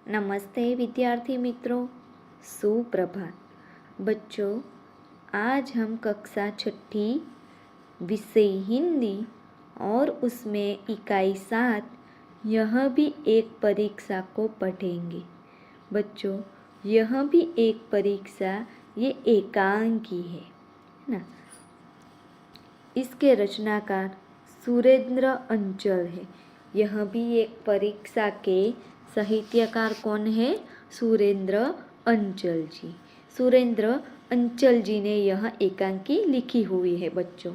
नमस्ते विद्यार्थी मित्रों, सुप्रभात। बच्चों, आज हम कक्षा छठी विषय हिंदी और उसमें इकाई 7 यह भी एक परीक्षा को पढ़ेंगे। बच्चों, यह भी एक परीक्षा ये एकांकी है ना। इसके रचनाकार सुरेंद्र अंचल है। यह भी एक परीक्षा के साहित्यकार कौन है? सुरेंद्र अंचल जी। सुरेंद्र अंचल जी ने यह एकांकी लिखी हुई है। बच्चों,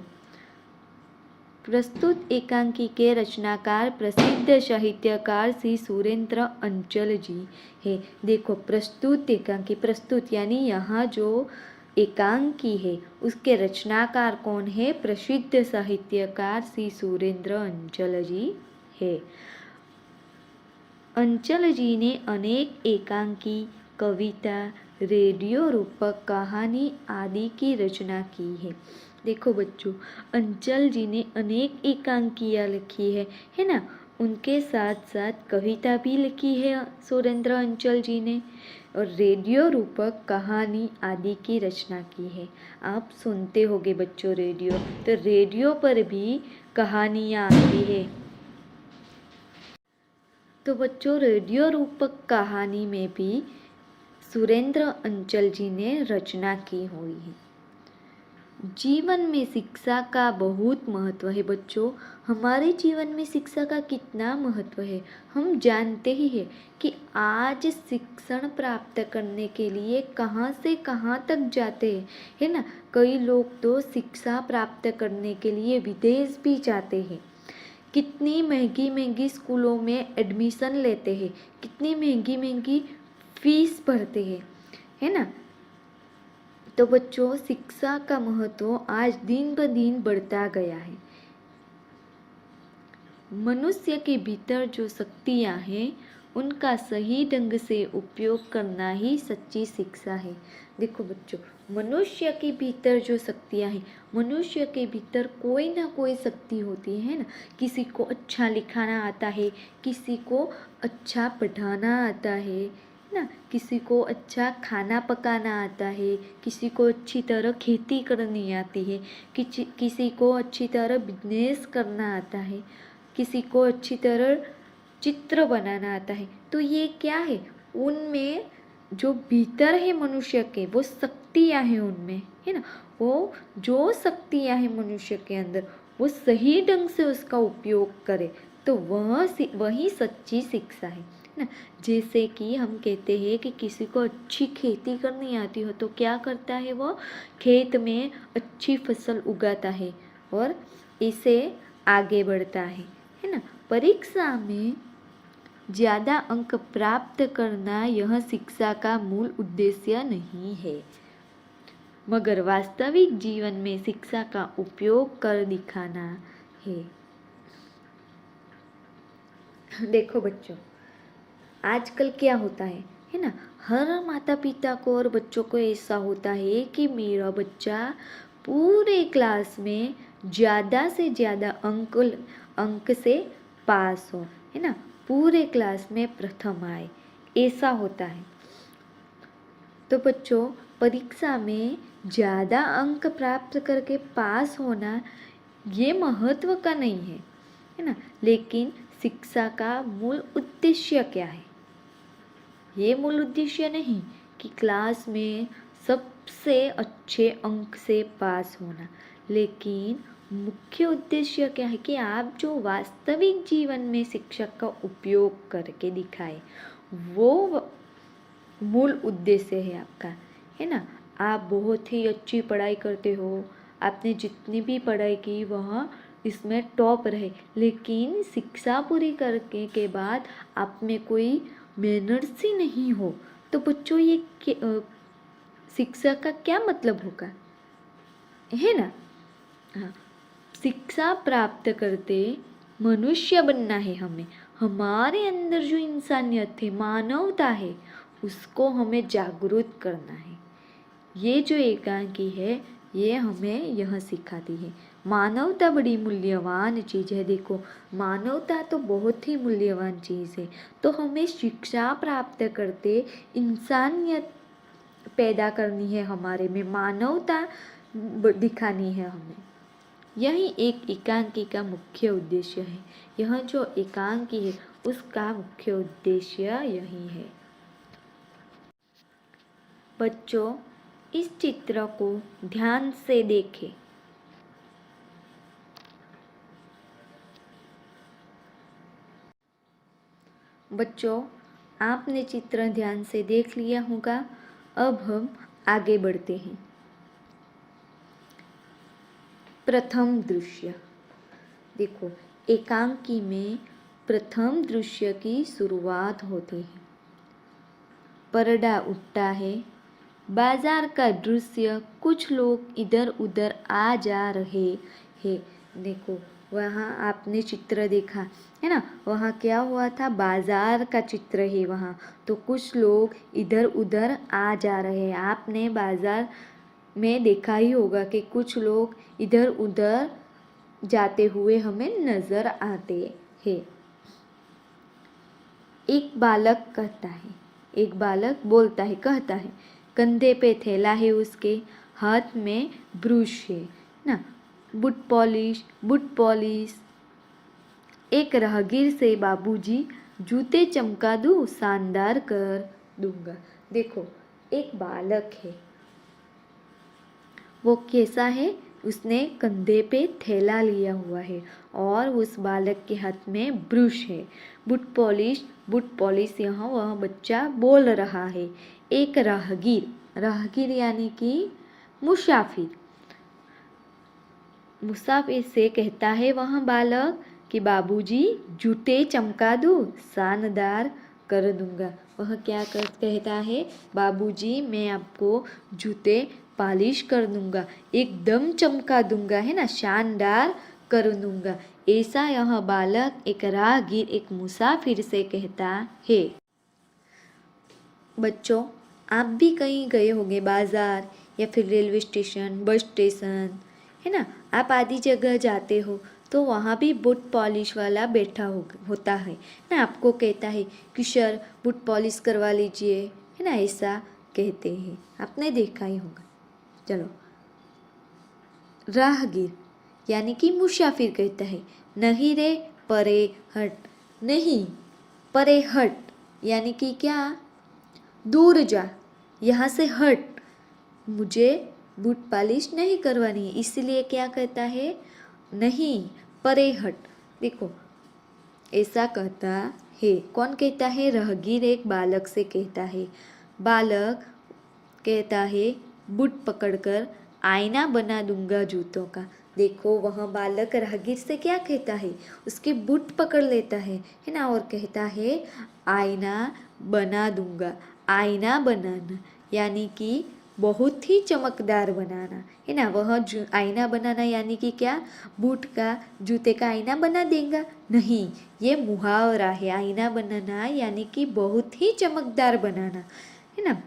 प्रस्तुत एकांकी के रचनाकार प्रसिद्ध साहित्यकार श्री सुरेंद्र अंचल जी है। देखो, प्रस्तुत एकांकी, प्रस्तुत यानी यहाँ जो एकांकी है उसके रचनाकार कौन है? प्रसिद्ध साहित्यकार श्री सुरेंद्र अंचल जी है। अंचल जी ने अनेक एकांकी, कविता, रेडियो रूपक, कहानी आदि की रचना की है। देखो बच्चों, अंचल जी ने अनेक एकांकियाँ लिखी है ना। उनके साथ साथ कविता भी लिखी है सुरेंद्र अंचल जी ने, और रेडियो रूपक, कहानी आदि की रचना की है। आप सुनते होंगे बच्चों रेडियो, तो रेडियो पर भी कहानियाँ आती है। तो बच्चों, रेडियो रूपक कहानी में भी सुरेंद्र अंचल जी ने रचना की हुई है। जीवन में शिक्षा का बहुत महत्व है। बच्चों, हमारे जीवन में शिक्षा का कितना महत्व है हम जानते ही हैं कि आज शिक्षण प्राप्त करने के लिए कहाँ से कहाँ तक जाते हैं, है ना। कई लोग तो शिक्षा प्राप्त करने के लिए विदेश भी जाते हैं। कितनी महंगी महंगी स्कूलों में एडमिशन लेते हैं, कितनी महंगी महंगी फीस भरते हैं, है ना। तो बच्चों, शिक्षा का महत्व आज दिन ब दिन बढ़ता गया है। मनुष्य के भीतर जो शक्तियाँ हैं उनका सही ढंग से उपयोग करना ही सच्ची शिक्षा है। देखो बच्चों, मनुष्य के भीतर जो शक्तियाँ हैं, मनुष्य के भीतर कोई ना कोई शक्ति होती है ना। किसी को अच्छा लिखाना आता है, किसी को अच्छा पढ़ाना आता है ना, किसी को अच्छा खाना पकाना आता है, किसी को अच्छी तरह खेती करनी आती है, किसी को अच्छी तरह बिजनेस करना आता है, किसी को अच्छी तरह चित्र बनाना आता है। तो ये क्या है? उनमें जो भीतर है मनुष्य के, वो शक्तियाँ हैं उनमें, है ना। वो जो शक्तियाँ हैं मनुष्य के अंदर, वो सही ढंग से उसका उपयोग करे, तो वही सच्ची शिक्षा है ना। जैसे कि हम कहते हैं कि किसी को अच्छी खेती करनी आती हो तो क्या करता है? वो खेत में अच्छी फसल उगाता है और इसे आगे बढ़ता है ना। परीक्षा में ज़्यादा अंक प्राप्त करना यह शिक्षा का मूल उद्देश्य नहीं है, मगर वास्तविक जीवन में शिक्षा का उपयोग कर दिखाना है। देखो बच्चों, आजकल क्या होता है ना, हर माता पिता को और बच्चों को ऐसा होता है कि मेरा बच्चा पूरे क्लास में ज़्यादा से ज़्यादा अंक से पास हो, है ना, पूरे क्लास में प्रथम आए, ऐसा होता है। तो बच्चों, परीक्षा में ज़्यादा अंक प्राप्त करके पास होना ये महत्व का नहीं है ना। लेकिन शिक्षा का मूल उद्देश्य क्या है? ये मूल उद्देश्य नहीं कि क्लास में सबसे अच्छे अंक से पास होना, लेकिन मुख्य उद्देश्य क्या है कि आप जो वास्तविक जीवन में शिक्षक का उपयोग करके दिखाए, वो मूल उद्देश्य है आपका, है ना। आप बहुत ही अच्छी पढ़ाई करते हो, आपने जितनी भी पढ़ाई की वह इसमें टॉप रहे, लेकिन शिक्षा पूरी करने के बाद आप में कोई मैनर्स ही नहीं हो, तो बच्चों ये शिक्षा का क्या मतलब होगा, है ना। हाँ, शिक्षा प्राप्त करते मनुष्य बनना है हमें। हमारे अंदर जो इंसानियत है, मानवता है, उसको हमें जागरूक करना है। ये जो एकांकी है ये हमें यह सिखाती है। मानवता बड़ी मूल्यवान चीज़ है। देखो, मानवता तो बहुत ही मूल्यवान चीज़ है। तो हमें शिक्षा प्राप्त करते इंसानियत पैदा करनी है, हमारे में मानवता दिखानी है हमें। यही एक एकांकी का मुख्य उद्देश्य है। यह जो एकांकी है उसका मुख्य उद्देश्य यही है। बच्चों, इस चित्र को ध्यान से देखें। बच्चों, आपने चित्र ध्यान से देख लिया होगा। अब हम आगे बढ़ते हैं। प्रथम दृश्य। देखो, एकांकी में प्रथम दृश्य की शुरुआत होती है। पर्दा उठता है। बाजार का दृश्य, कुछ लोग इधर उधर आ जा रहे हैं। देखो, वहाँ आपने चित्र देखा है ना, वहाँ क्या हुआ था, बाजार का चित्र है वहाँ। तो कुछ लोग इधर उधर आ जा रहे हैं। आपने बाजार में देखा ही होगा कि कुछ लोग इधर उधर जाते हुए हमें नजर आते हैं। एक बालक कहता है, एक बालक बोलता है, कहता है, कंधे पे थैला है, उसके हाथ में ब्रश है ना, बूट पॉलिश। एक राहगीर से, बाबूजी जूते चमका दूँ, शानदार कर दूंगा। देखो, एक बालक है, वो कैसा है, उसने कंधे पे थैला लिया हुआ है और उस बालक के हाथ में ब्रश है। बूट पॉलिश यहाँ वह बच्चा बोल रहा है। एक राहगीर यानी कि मुसाफिर से कहता है वह बालक कि बाबूजी जूते चमका दूँ, शानदार कर दूंगा। वह क्या कहता है, बाबूजी मैं आपको जूते पॉलिश कर दूंगा, एकदम चमका दूंगा, है ना, शानदार कर दूंगा। ऐसा यह बालक एक राहगीर, एक मुसाफिर से कहता है। बच्चों, आप भी कहीं गए होंगे, बाजार या फिर रेलवे स्टेशन, बस स्टेशन, है ना, आप आदि जगह जाते हो तो वहाँ भी बूट पॉलिश वाला बैठा होता है ना, आपको कहता है कि सर बूट पॉलिश करवा लीजिए, है ना, ऐसा कहते हैं, आपने देखा ही होगा। चलो, राहगीर यानी कि मुसाफिर कहता है, नहीं रे परे हट, नहीं परे हट यानी कि क्या, दूर जा, यहाँ से हट, मुझे बूट पॉलिश नहीं करवानी है, इसलिए क्या कहता है, नहीं परे हट। देखो, ऐसा कहता है, कौन कहता है, राहगीर एक बालक से कहता है। बालक कहता है, बूट पकड़कर आईना बना दूंगा जूतों का। देखो, वह बालक राहगीर से क्या कहता है, उसके बूट पकड़ लेता है ना, और कहता है आईना बना दूंगा। आईना बनाना यानी कि बहुत ही चमकदार बनाना, है ना, वह आईना बनाना यानी कि क्या, बूट का, जूते का आईना बना देगा, नहीं, ये मुहावरा है। आईना बनाना यानी कि बहुत ही चमकदार बनाना, है ना।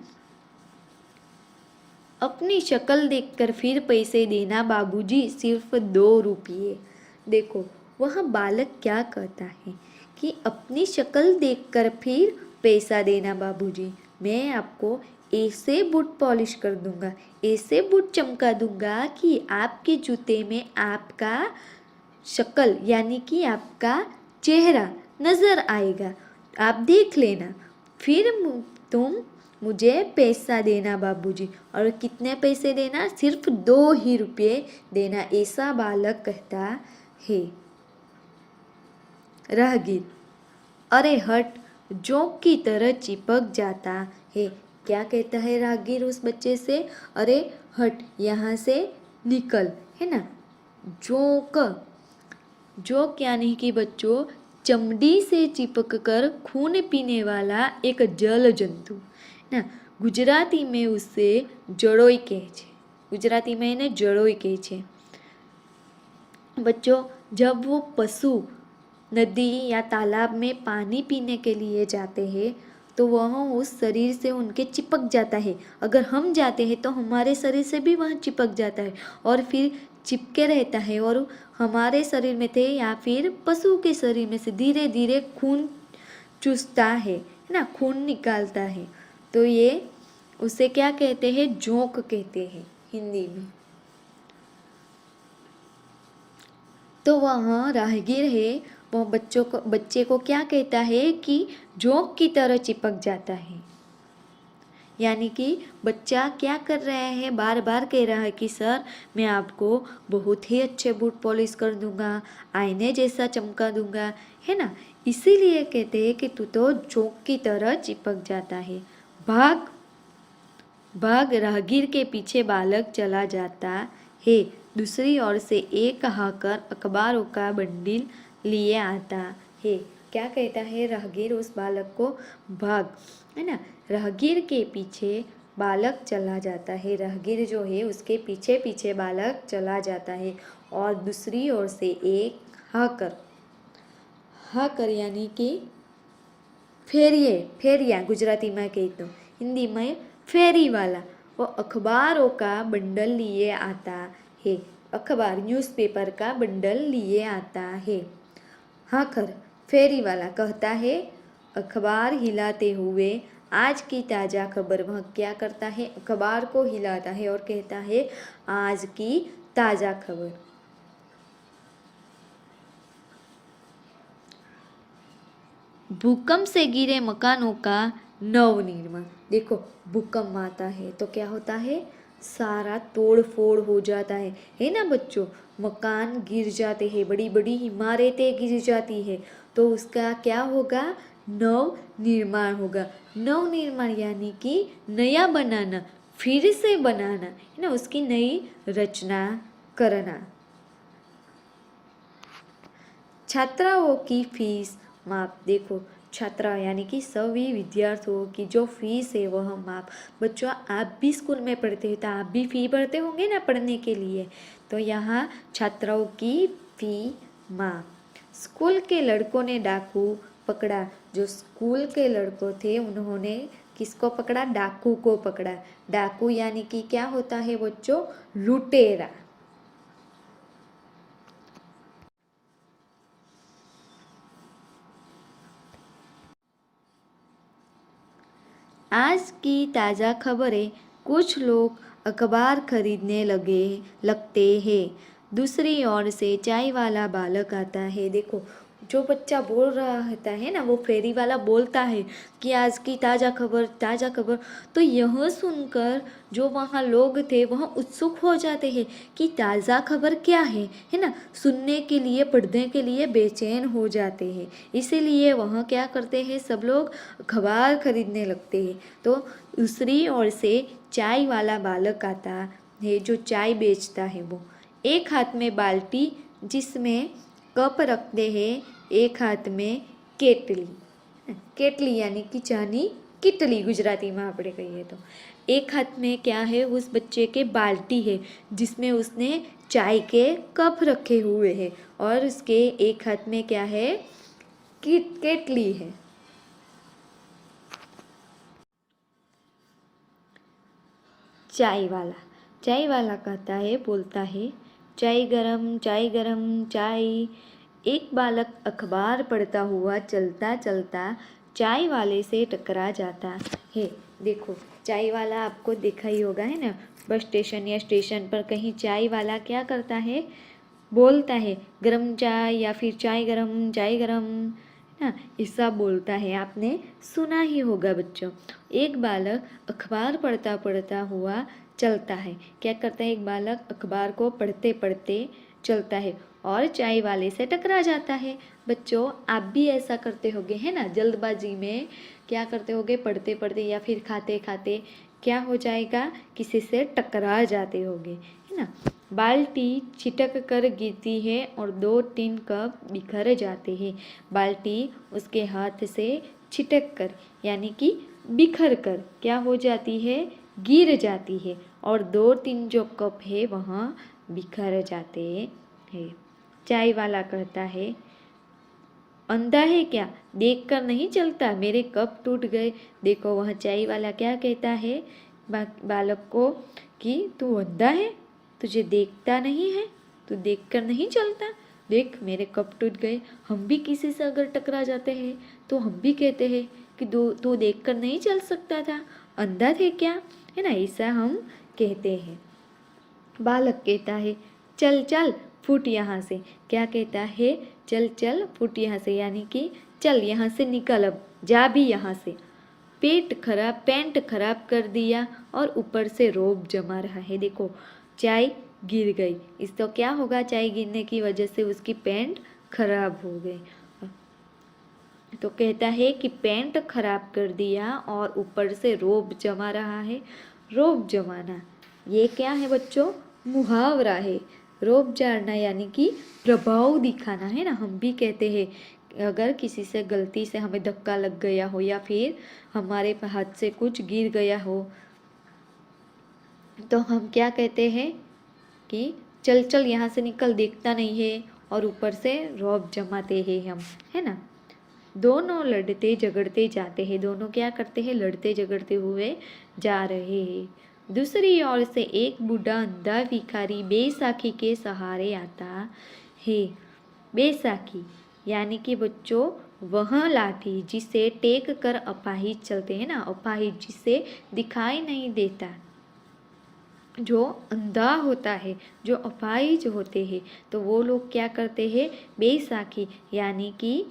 अपनी शक्ल देखकर फिर पैसे देना बाबूजी, सिर्फ 2 रुपये। देखो, वह बालक क्या कहता है कि अपनी शक्ल देखकर फिर पैसा देना बाबूजी, मैं आपको ऐसे बूट पॉलिश कर दूंगा, ऐसे बूट चमका दूंगा कि आपके जूते में आपका शक्ल यानी कि आपका चेहरा नज़र आएगा, आप देख लेना, फिर तुम मुझे पैसा देना बाबूजी। और कितने पैसे देना, सिर्फ 2 ही रुपये देना, ऐसा बालक कहता है। राहगीर, अरे हट, जोंक की तरह चिपक जाता है। क्या कहता है राहगीर उस बच्चे से, अरे हट, यहाँ से निकल, है ना। जोंक यानी कि बच्चों चमड़ी से चिपक कर खून पीने वाला एक जल जंतु ना, गुजराती में उससे जड़ोई कहे छे, गुजराती में એને જળોઈ કહે છે। बच्चों, जब वो पशु नदी या तालाब में पानी पीने के लिए जाते हैं तो वह उस शरीर से उनके चिपक जाता है। अगर हम जाते हैं तो हमारे शरीर से भी वह चिपक जाता है और फिर चिपके रहता है और हमारे शरीर में थे या फिर पशु के शरीर में से धीरे धीरे खून चूसता है ना, खून निकालता है। तो ये उसे क्या कहते हैं, जोंक कहते हैं हिंदी में। तो वह राहगीर है, वह बच्चे को क्या कहता है कि जोंक की तरह चिपक जाता है। यानी कि बच्चा क्या कर रहा है, बार बार कह रहा है कि सर मैं आपको बहुत ही अच्छे बूट पॉलिश कर दूंगा, आईने जैसा चमका दूंगा, है ना। इसीलिए कहते हैं कि तू तो जोंक की तरह चिपक जाता है। भाग भाग, राहगीर के पीछे बालक चला जाता है। दूसरी ओर से एक हाकर अखबारों का बंडिल लिए आता है। क्या कहता है राहगीर उस बालक को, भाग, है ना। राहगीर के पीछे बालक चला जाता है, राहगीर जो है उसके पीछे पीछे बालक चला जाता है। और दूसरी ओर से एक हाकर, हाकर यानी कि फेरिया गुजराती में कही तो, हिंदी में फेरी वाला, वो अखबारों का बंडल लिए आता है। अखबार न्यूज़पेपर का बंडल लिए आता है। हाकर फेरी वाला कहता है, अखबार हिलाते हुए आज की ताज़ा खबर, वह क्या करता है, अखबार को हिलाता है और कहता है आज की ताज़ा खबर। भूकंप से गिरे मकानों का नवनिर्माण। देखो भूकंप आता है तो क्या होता है, सारा तोड़ फोड़ हो जाता है ना बच्चों। मकान गिर जाते हैं, बड़ी बड़ी इमारतें गिर जाती है, तो उसका क्या होगा, नव निर्माण होगा। नव निर्माण यानी कि नया बनाना, फिर से बनाना, है ना, उसकी नई रचना करना। छात्राओं की फीस माफ। देखो छात्रा यानी कि सभी विद्यार्थियों की जो फीस है वह माफ। बच्चों आप भी स्कूल में पढ़ते हैं तो आप भी फी भरते होंगे ना पढ़ने के लिए, तो यहाँ छात्राओं की फी माफ। स्कूल के लड़कों ने डाकू पकड़ा। जो स्कूल के लड़कों थे उन्होंने किसको पकड़ा, डाकू को पकड़ा। डाकू यानी कि क्या होता है बच्चों, लुटेरा। आज की ताज़ा खबरें, कुछ लोग अखबार खरीदने लगते हैं। दूसरी ओर से चाय वाला बालक आता है। देखो जो बच्चा बोल रहा होता है ना, वो फेरी वाला बोलता है कि आज की ताज़ा खबर, ताज़ा खबर। तो यह सुनकर जो वहाँ लोग थे वह उत्सुक हो जाते हैं कि ताज़ा खबर क्या है ना, सुनने के लिए, पढ़ने के लिए बेचैन हो जाते हैं। इसीलिए वह क्या करते हैं, सब लोग अखबार खरीदने लगते हैं। तो दूसरी ओर से चाय वाला बालक आता है, जो चाय बेचता है वो। एक हाथ में बाल्टी जिसमें कप रखते हैं, एक हाथ में केटली। केटली यानी कि चानी, किटली गुजराती में આપણે कहिए तो। एक हाथ में क्या है, उस बच्चे के बाल्टी है जिसमें उसने चाय के कप रखे हुए हैं, और उसके एक हाथ में क्या है, केटली है। चाय वाला कहता है, बोलता है, चाय गरम चाय। एक बालक अखबार पढ़ता हुआ चलता चलता चाय वाले से टकरा जाता है। देखो चाय वाला आपको देखा ही होगा, है ना, बस स्टेशन या स्टेशन पर कहीं चाय वाला क्या करता है, बोलता है गरम चाय या फिर चाय गरम, ना, ऐसा बोलता है। आपने सुना ही होगा बच्चों। एक बालक अखबार पढ़ता पढ़ता हुआ चलता है। क्या करता है, एक बालक अखबार को पढ़ते पढ़ते चलता है और चाय वाले से टकरा जाता है। बच्चों आप भी ऐसा करते होगे, है ना, जल्दबाजी में क्या करते होगे, पढ़ते पढ़ते या फिर खाते खाते क्या हो जाएगा, किसी से टकरा जाते होगे, है ना। बाल्टी छिटक कर गिरती है और 2-3 कप बिखर जाते हैं। बाल्टी उसके हाथ से छिटक कर यानी कि बिखर कर क्या हो जाती है, गिर जाती है, और 2-3 जो कप है वहाँ बिखर जाते हैं। चाय वाला कहता है, अंधा है क्या, देख कर नहीं चलता, मेरे कप टूट गए। देखो वह चाय वाला क्या कहता है बालक को कि तू अंधा है, तुझे देखता नहीं है, तू देख कर नहीं चलता, देख मेरे कप टूट गए। हम भी किसी से अगर टकरा जाते हैं तो हम भी कहते हैं कि तू देख कर नहीं चल सकता था, अंधा थे क्या, है ना, ऐसा हम कहते हैं। बालक कहता है चल चल फुट यहाँ से, क्या कहता है, चल चल फुट यहाँ से, यानी कि चल यहाँ से निकल, अब जा भी यहाँ से। पैंट खराब कर दिया और ऊपर से रोब जमा रहा है। देखो चाय गिर गई, इस तो क्या होगा, चाय गिरने की वजह से उसकी पैंट खराब हो गई। तो कहता है कि पैंट खराब कर दिया और ऊपर से रोब जमा रहा है। रोब जमाना ये क्या है बच्चों, मुहावरा है। रोब झाड़ना यानी कि प्रभाव दिखाना, है ना। हम भी कहते हैं अगर किसी से गलती से हमें धक्का लग गया हो या फिर हमारे हाथ से कुछ गिर गया हो तो हम क्या कहते हैं कि चल चल यहाँ से निकल, देखता नहीं है, और ऊपर से रौब जमाते हैं हम, है ना। दोनों लड़ते झगड़ते जाते हैं, दोनों क्या करते हैं, लड़ते झगड़ते हुए जा रहे हैं। दूसरी ओर से एक बूढ़ा अंधा भिखारी बैसाखी के सहारे आता है। बैसाखी यानी कि बच्चों वह लाठी जिसे टेक कर अपाहिज चलते हैं ना, अपाहिज जिसे दिखाई नहीं देता, जो अंधा होता है, जो अपाहिज होते हैं, तो वो लोग क्या करते हैं, बैसाखी यानी कि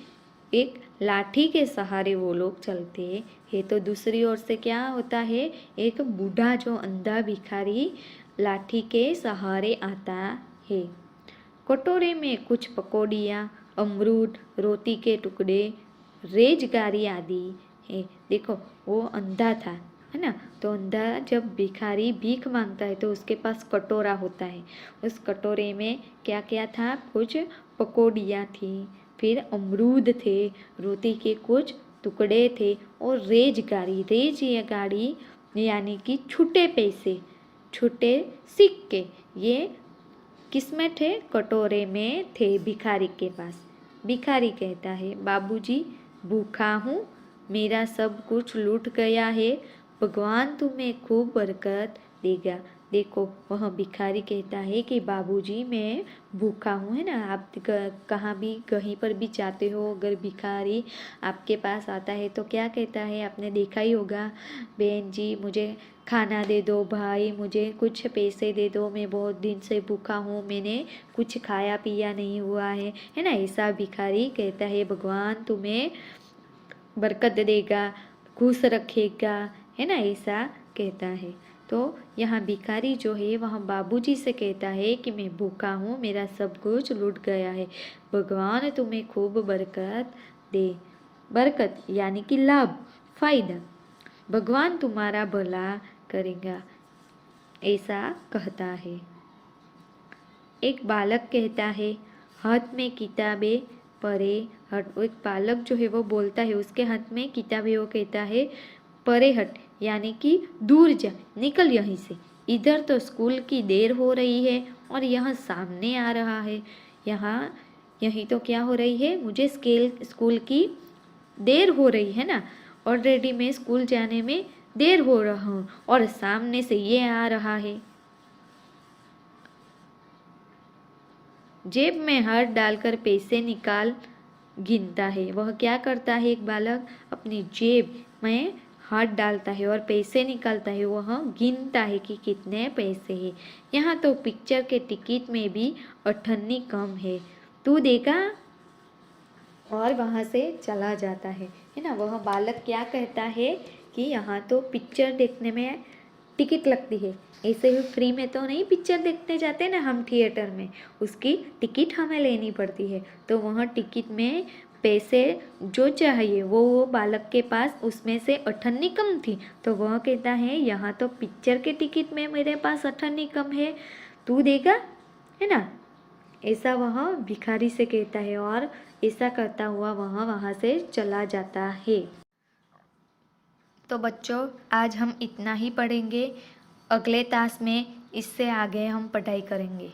एक लाठी के सहारे वो लोग चलते हैं। तो दूसरी ओर से क्या होता है, एक बूढ़ा जो अंधा भिखारी लाठी के सहारे आता है। कटोरे में कुछ पकौड़ियाँ, अमरूद, रोटी के टुकड़े, रेजगारी आदि है। देखो वो अंधा था, है ना, तो अंधा जब भिखारी भीख मांगता है तो उसके पास कटोरा होता है। उस कटोरे में क्या क्या था, कुछ पकौड़ियाँ थी, फिर अमरूद थे, रोटी के कुछ टुकड़े थे और रेज या गाड़ी यानी कि छूटे पैसे, छूटे सिक्के, ये किसमें थे, कटोरे में थे भिखारी के पास। भिखारी कहता है बाबूजी भूखा हूँ, मेरा सब कुछ लूट गया है, भगवान तुम्हें खूब बरकत देगा। देखो वह भिखारी कहता है कि बाबूजी मैं भूखा हूँ, है ना। आप कहाँ भी कहीं पर भी जाते हो, अगर भिखारी आपके पास आता है तो क्या कहता है, आपने देखा ही होगा, बहन जी मुझे खाना दे दो, भाई मुझे कुछ पैसे दे दो, मैं बहुत दिन से भूखा हूँ, मैंने कुछ खाया पिया नहीं हुआ है ना। ऐसा भिखारी कहता है भगवान तुम्हें बरकत देगा, खुश रखेगा, है ना, ऐसा कहता है। तो यहाँ भिखारी जो है वह बाबूजी से कहता है कि मैं भूखा हूँ, मेरा सब कुछ लूट गया है, भगवान तुम्हें खूब बरकत दे। बरकत यानी कि लाभ, फायदा, भगवान तुम्हारा भला करेगा, ऐसा कहता है। एक बालक कहता है हाथ में किताबें परे हट। एक बालक जो है वो बोलता है, उसके हाथ में किताबें, वो कहता है परे हट यानी कि दूर जा, निकल यहीं से, इधर तो स्कूल की देर हो रही है और यहाँ सामने आ रहा है, यहीं तो क्या हो रही है, मुझे स्कूल की देर हो रही है ना, ऑलरेडी मैं स्कूल जाने में देर हो रहा हूँ और सामने से ये आ रहा है। जेब में हाथ डालकर पैसे निकाल गिनता है। वह क्या करता है, एक बालक अपनी जेब में हाथ डालता है और पैसे निकालता है, वह गिनता है कि कितने पैसे हैं। यहाँ तो पिक्चर के टिकट में भी 98 कम है, तू देखा, और वहाँ से चला जाता है ना। वह बालक क्या कहता है कि यहाँ तो पिक्चर देखने में टिकट लगती है, ऐसे ही फ्री में तो नहीं पिक्चर देखने जाते ना हम थिएटर में, उसकी टिकट हमें लेनी पड़ती है। तो वहाँ टिकट में पैसे जो चाहिए वो बालक के पास उसमें से 98 कम थी, तो वह कहता है यहाँ तो पिक्चर के टिकट में मेरे पास 98 कम है, तू देगा, है ना, ऐसा वह भिखारी से कहता है और ऐसा करता हुआ वह वहाँ से चला जाता है। तो बच्चों आज हम इतना ही पढ़ेंगे, अगले तास में इससे आगे हम पढ़ाई करेंगे।